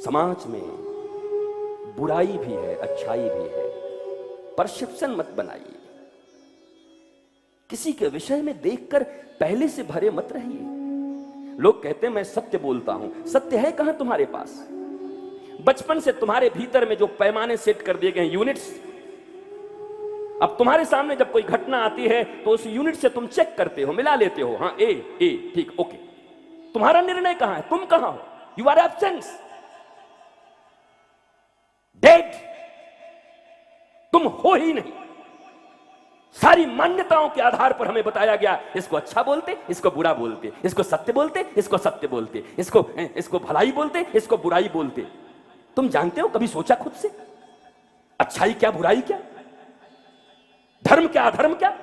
समाज में बुराई भी है, अच्छाई भी है। परसेप्शन मत बनाइए। किसी के विषय में देखकर पहले से भरे मत रहिए। लोग कहते हैं मैं सत्य बोलता हूं, सत्य है कहां तुम्हारे पास? बचपन से तुम्हारे भीतर में जो पैमाने सेट कर दिए गए हैं, यूनिट्स, अब तुम्हारे सामने जब कोई घटना आती है तो उस यूनिट से तुम चेक करते हो, मिला लेते हो, हाँ ए ठीक, ओके। तुम्हारा निर्णय कहां है? तुम कहां हो? You are absent, dead. तुम हो ही नहीं। सारी मान्यताओं के आधार पर हमें बताया गया, इसको अच्छा बोलते, इसको बुरा बोलते, इसको सत्य बोलते, इसको सत्य बोलते, इसको भलाई बोलते, इसको बुराई बोलते। तुम जानते हो, कभी सोचा खुद से अच्छाई क्या, बुराई क्या, धर्म क्या, अधर्म क्या?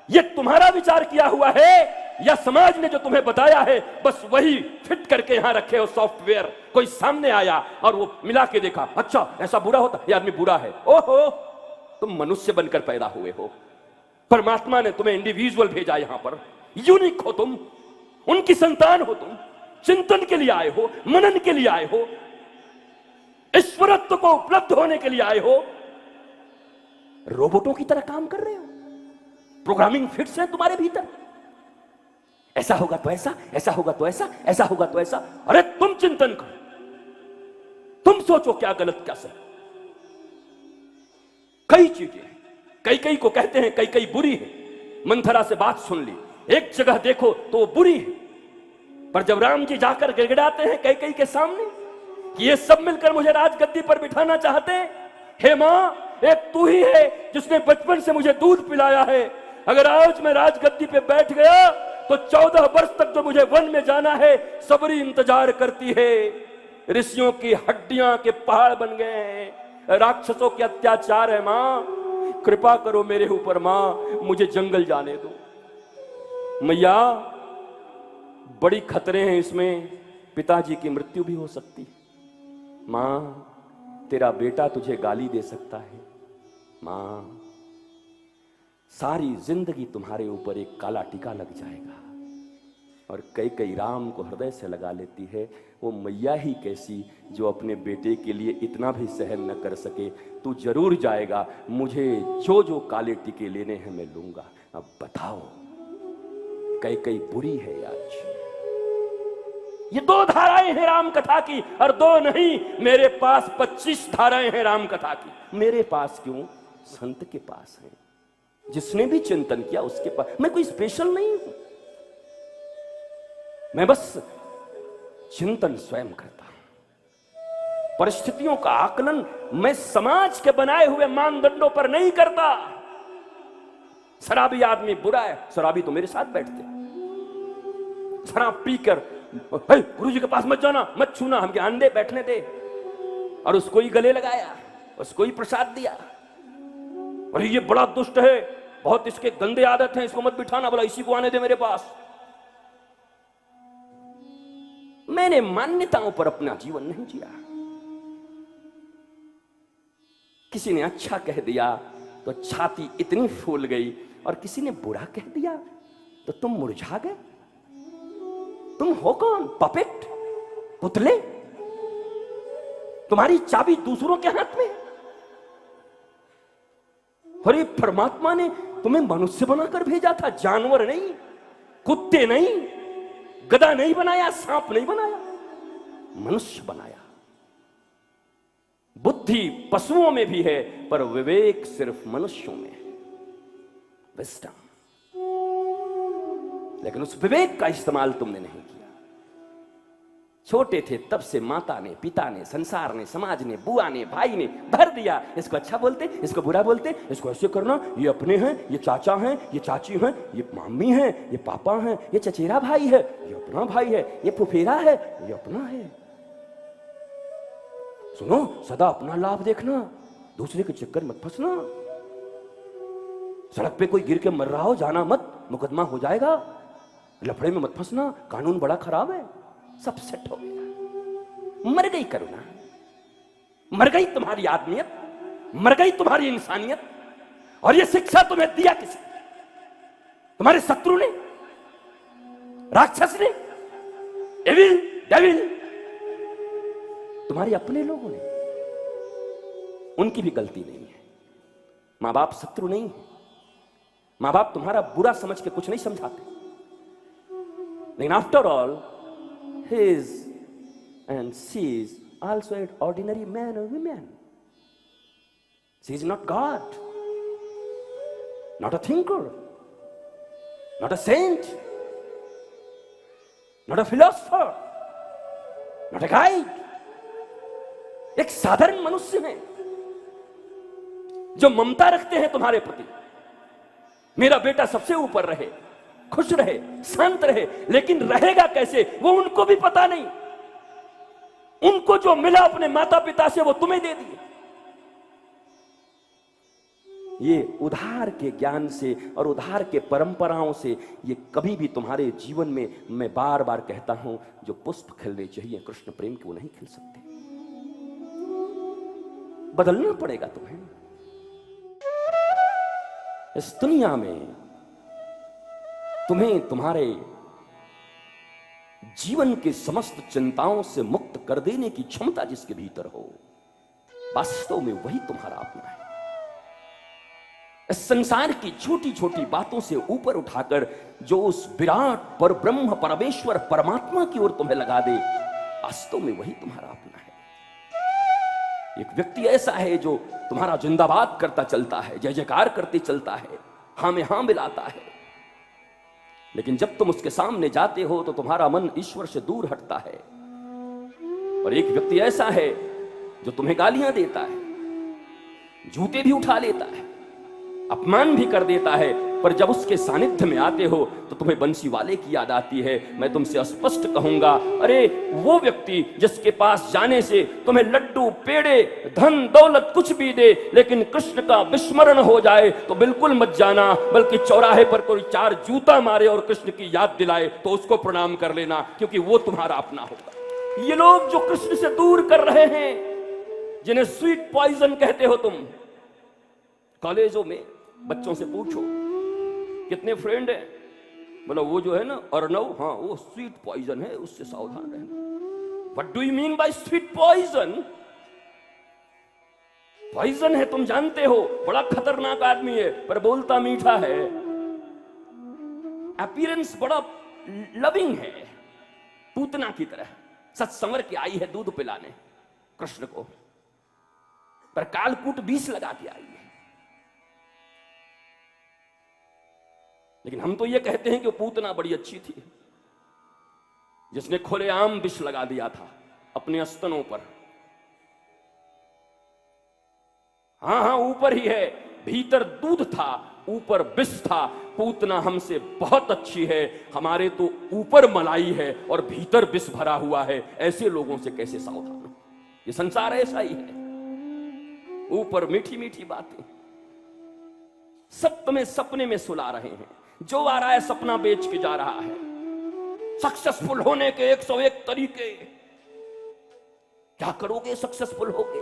ये तुम्हारा विचार किया हुआ है या समाज ने जो तुम्हें बताया है, बस वही फिट करके यहां रखे हो सॉफ्टवेयर। कोई सामने आया और वो मिला के देखा, अच्छा ऐसा बुरा होता, ये आदमी बुरा है। ओहो, तुम मनुष्य बनकर पैदा हुए हो। परमात्मा ने तुम्हें इंडिविजुअल भेजा यहां पर, यूनिक हो तुम, उनकी संतान हो तुम, चिंतन के लिए आए हो, मनन के लिए आए हो, ईश्वरत्व को उपलब्ध होने के लिए आए हो। रोबोटों की तरह काम कर रहे हो। प्रोग्रामिंग फिट्स है तुम्हारे भीतर, ऐसा होगा तो ऐसा, ऐसा होगा तो ऐसा, ऐसा होगा तो ऐसा। अरे तुम चिंतन करो, तुम सोचो क्या गलत क्या सही। कई चीजें कई को कहते हैं कई बुरी है। मंथरा से बात सुन ली, एक जगह देखो तो वो बुरी है, पर जब राम जी जाकर गिड़गिड़ाते हैं कई के सामने कि ये सब मिलकर मुझे राजगद्दी पर बिठाना चाहते हैं, हे मां, एक तू ही है जिसने बचपन से मुझे दूध पिलाया है। अगर आज मैं राजगद्दी पे बैठ गया तो 14 वर्ष तक जो मुझे वन में जाना है, सबरी इंतजार करती है। ऋषियों की हड्डियां के पहाड़ बन गए हैं, राक्षसों के अत्याचार है। मां, कृपा करो मेरे ऊपर मां, मुझे जंगल जाने दो। मैया, बड़ी खतरे हैं इसमें, पिताजी की मृत्यु भी हो सकती है। मां, तेरा बेटा तुझे गाली दे सकता है। मां, सारी जिंदगी तुम्हारे ऊपर एक काला टीका लग जाएगा। और कई राम को हृदय से लगा लेती है। वो मैया ही कैसी जो अपने बेटे के लिए इतना भी सहन न कर सके। तू जरूर जाएगा, मुझे जो जो काले टीके लेने हैं मैं लूंगा। अब बताओ, कई बुरी है आज। ये 2 धाराएं हैं राम कथा की, और 2 नहीं, मेरे पास 25 धाराएं हैं राम कथा की। मेरे पास क्यों, संत के पास है। जिसने भी चिंतन किया उसके पास। मैं कोई स्पेशल नहीं हूं, मैं बस चिंतन स्वयं करता हूं। परिस्थितियों का आकलन मैं समाज के बनाए हुए मानदंडों पर नहीं करता। शराबी आदमी बुरा है, शराबी तो मेरे साथ बैठते। शराब पीकर गुरुजी के पास मत जाना, मत छूना, हमके अंडे बैठने दे, और उसको ही गले लगाया, उसको ही प्रसाद दिया। और ये बड़ा दुष्ट है, बहुत इसके गंदे आदत हैं, इसको मत बिठाना, बोला इसी को आने दे मेरे पास। मैंने मान्यताओं पर अपना जीवन नहीं जिया। किसी ने अच्छा कह दिया तो छाती इतनी फूल गई, और किसी ने बुरा कह दिया तो तुम मुरझा गए। तुम हो कौन? पपेट, पुतले? तुम्हारी चाबी दूसरों के हाथ में। अरे परमात्मा ने तुम्हें मनुष्य बनाकर भेजा था, जानवर नहीं, कुत्ते नहीं, गधा नहीं बनाया, सांप नहीं बनाया, मनुष्य बनाया। बुद्धि पशुओं में भी है, पर विवेक सिर्फ मनुष्यों में है, विजडम। लेकिन उस विवेक का इस्तेमाल तुमने नहीं किया। छोटे थे तब से माता ने, पिता ने, संसार ने, समाज ने, बुआ ने, भाई ने भर दिया। इसको अच्छा बोलते, इसको बुरा बोलते, इसको ऐसे करना, ये अपने हैं, ये चाचा हैं, ये चाची हैं, ये मम्मी हैं, ये पापा हैं, ये चचेरा भाई है, ये अपना भाई है, ये फुफेरा है, ये अपना है। सुनो, सदा अपना लाभ देखना, दूसरे के चक्कर मत फंसना। सड़क पे कोई गिर के मर रहा हो, जाना मत, मुकदमा हो जाएगा। लफड़े में मत फंसना, कानून बड़ा खराब है। सब सेट हो गया। मर गई करुणा, मर गई तुम्हारी आदमियत, मर गई तुम्हारी इंसानियत। और ये शिक्षा तुम्हें दिया किसी? तुम्हारे शत्रु ने, राक्षस ने, एविल, डेविल। तुम्हारे अपने लोगों ने, उनकी भी गलती नहीं है। मां बाप शत्रु नहीं है, मां बाप तुम्हारा बुरा समझ के कुछ नहीं समझाते, लेकिन after all his and she is also an ordinary man or woman. She is not God, not a thinker, not a saint, not a philosopher, not a guide. एक साधारण मनुष्य है जो ममता रखते हैं तुम्हारे प्रति। मेरा बेटा सबसे ऊपर रहे, खुश रहे, शांत रहे, लेकिन रहेगा कैसे वो उनको भी पता नहीं। उनको जो मिला अपने माता पिता से वो तुम्हें दे दिए। ये उधार के ज्ञान से और उधार के परंपराओं से ये कभी भी तुम्हारे जीवन में, मैं बार बार कहता हूं, जो पुष्प खिलने चाहिए कृष्ण प्रेम के, वो नहीं खिल सकते। बदलना पड़ेगा तुम्हें। इस दुनिया में तुम्हें तुम्हारे जीवन के समस्त चिंताओं से मुक्त कर देने की क्षमता जिसके भीतर हो, वास्तव में वही तुम्हारा अपना है। इस संसार की छोटी छोटी बातों से ऊपर उठाकर जो उस विराट पर ब्रह्म परमेश्वर परमात्मा की ओर तुम्हें लगा दे, वास्तव में वही तुम्हारा अपना है। एक व्यक्ति ऐसा है जो तुम्हारा जिंदाबाद करता चलता है, जय जयकार करते चलता है, हां में हां मिलाता है, लेकिन जब तुम उसके सामने जाते हो तो तुम्हारा मन ईश्वर से दूर हटता है। और एक व्यक्ति ऐसा है जो तुम्हें गालियां देता है, जूते भी उठा लेता है, अपमान भी कर देता है, पर जब उसके सानिध्य में आते हो तो तुम्हें बंसी वाले की याद आती है। मैं तुमसे स्पष्ट कहूंगा, अरे वो व्यक्ति जिसके पास जाने से तुम्हें लड्डू, पेड़े, धन दौलत कुछ भी दे, लेकिन कृष्ण का विस्मरण हो जाए तो बिल्कुल मत जाना, बल्कि चौराहे पर कोई 4 जूता मारे और कृष्ण की याद दिलाए तो उसको प्रणाम कर लेना, क्योंकि वो तुम्हारा अपना होगा। ये लोग जो कृष्ण से दूर कर रहे हैं, जिन्हें स्वीट पॉइजन कहते हो तुम, कॉलेजों में बच्चों से पूछो कितने फ्रेंड है, बोलो वो जो है ना अर्नव, हाँ वो स्वीट पॉइजन है, उससे सावधान रहना। What do you mean by sweet poison? Poison है तुम जानते हो, बड़ा खतरनाक आदमी है पर बोलता मीठा है, अपीयरेंस बड़ा लविंग है, पूतना की तरह सच संवर के आई है दूध पिलाने कृष्ण को, पर कालकूट 20 लगा के आई है। लेकिन हम तो ये कहते हैं कि वो पूतना बड़ी अच्छी थी, जिसने खुलेआम विष लगा दिया था अपने स्तनों पर। हाँ, ऊपर ही है, भीतर दूध था, ऊपर विष था। पूतना हमसे बहुत अच्छी है, हमारे तो ऊपर मलाई है और भीतर विष भरा हुआ है। ऐसे लोगों से कैसे सावधान हो? ये संसार ऐसा ही है, ऊपर मीठी मीठी बातें, सब तुम्हें सपने में सुला रहे हैं। जो आ रहा है सपना बेच के जा रहा है। सक्सेसफुल होने के 101 तरीके। क्या करोगे सक्सेसफुल होके?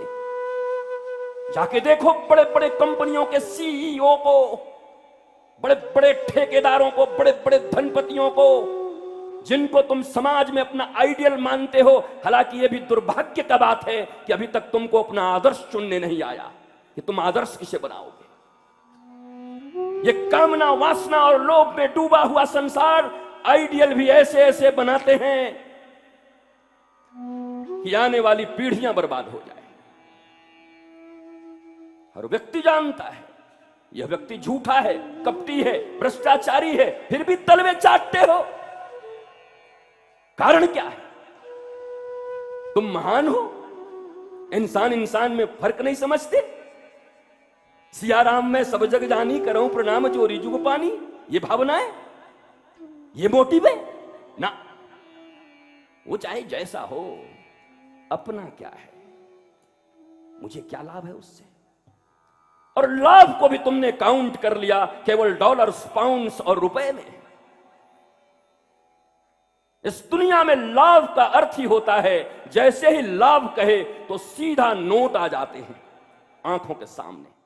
जाके देखो बड़े बड़े कंपनियों के सीईओ को, बड़े बड़े ठेकेदारों को, बड़े बड़े धनपतियों को, जिनको तुम समाज में अपना आइडियल मानते हो। हालांकि यह भी दुर्भाग्य का बात है कि अभी तक तुमको अपना आदर्श चुनने नहीं आया कि तुम आदर्श किसे बनाओगे। ये कामना, वासना और लोभ में डूबा हुआ संसार आइडियल भी ऐसे ऐसे बनाते हैं कि आने वाली पीढ़ियां बर्बाद हो जाए। हर व्यक्ति जानता है यह व्यक्ति झूठा है, कपटी है, भ्रष्टाचारी है, फिर भी तलवे चाटते हो। कारण क्या है? तुम महान हो, इंसान इंसान में फर्क नहीं समझते। सियाराम में सब जग जानी, करूं प्रणाम चोरी जुग पानी। ये भावना है, ये मोटिव है ना। वो चाहे जैसा हो, अपना क्या है, मुझे क्या लाभ है उससे। और लाभ को भी तुमने काउंट कर लिया केवल डॉलर्स, पाउंड्स और रुपए में। इस दुनिया में लाभ का अर्थ ही होता है, जैसे ही लाभ कहे तो सीधा नोट आ जाते हैं आंखों के सामने।